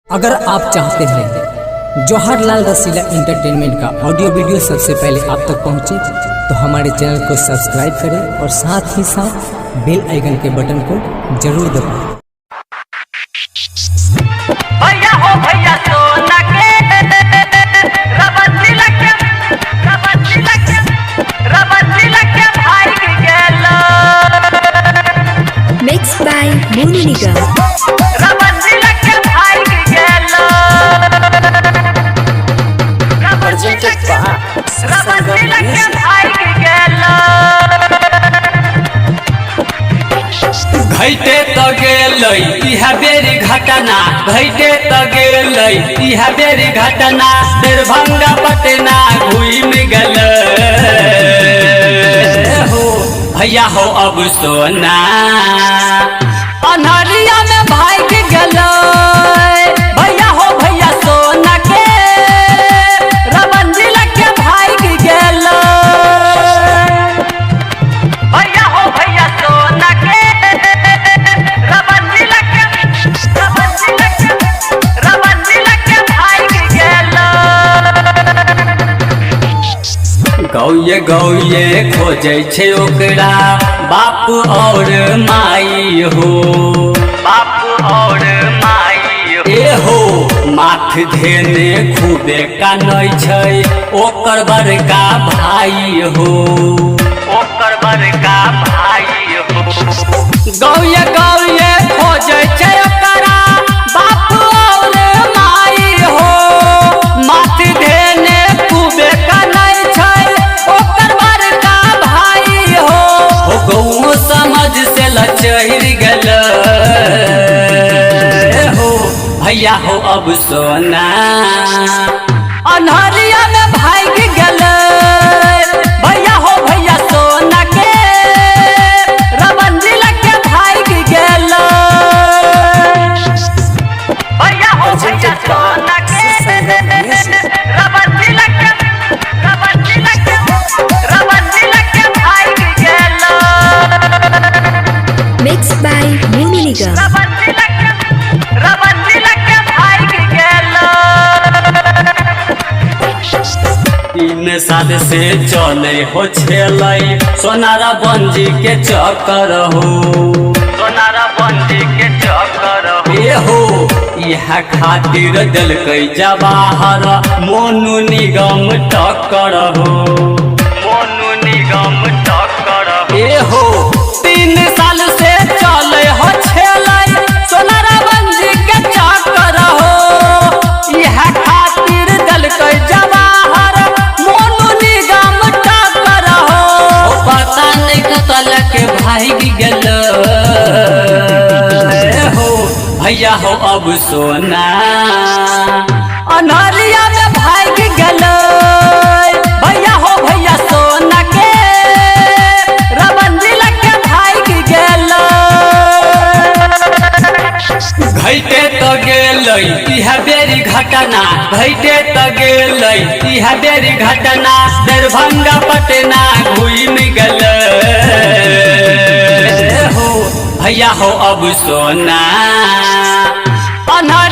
अगर आप चाहते हैं जवाहरलाल रसीला एंटरटेनमेंट का ऑडियो वीडियो सबसे पहले आप तक पहुंचे तो हमारे चैनल को सब्सक्राइब करें और साथ ही साथ बेल आइकन के बटन को जरूर दबाएं। भैया हो भैया सोना के रबंदी लगे भाई की गेलो Mixed by Moonu Nigam. रबंदी लगे भाई की गेलो रबंदी लगे भाई की गेलो घैटे त गेलै इहा बेरी घटना घैटे त गेलै इहा बेरी घटना दरभंगा पटना घुम गेलै हो भैया हो अब सोना अन्हरिया में भाग गेलै भैया हो भैया सोना के रबंदी लगे भाग गेलै भैया हो भैया सोना के रबंदी लगे भाई की गेलो गौये गौये खोजे छे ओकरा बाप और माई हो बाप और माई ए हो माथ धेने खूबे कानै छै ओकर बड़का भाई हो ओकर बड़का भाई हो गौये गौये खोजे छे ओकरा बाप और माई हो माथ धेने खूबे कानै छै ओकर बड़का भाई हो गौ समझ से लचहिर गेलै हो भैया हो अब सोना अन्हरिया में भाग गेलै भैया हो भैया सोना के रबंदी लगे भाग गेलै भैया हो भैया सोना के रबंदी लगे भाई की गेलो Mixed by Moonu Nigam. रबंदी लगे भाई की गेलो 3 साल से चले हो छेलै सोनारा बंजी के चक्कर हो सोनारा बंदी के चक्कर हो ए हो इहा खातिर दिलकै जवाहर मोनू निगम टक्कर हो मोनू निगम टक्कर हो ए हो 3 साल से चले हो छेलै सोनारा बंजी के चक्कर हो इहा खातिर दिलकै जवाहर मोनू निगम टक्कर हो पता नहीं कतल के भाग गेलै हो भैया हो अब सोना अन्हरिया में भाग गेलै भैया हो भैया सोना के रबंदी लगे भाग गेलै घैटे त गेलै इहा बेरी घटना घैटे त गेलै इहा बेरी घटना दरभंगा पटना घुम गेलै हो भैया हो अब सोना अन्हरिया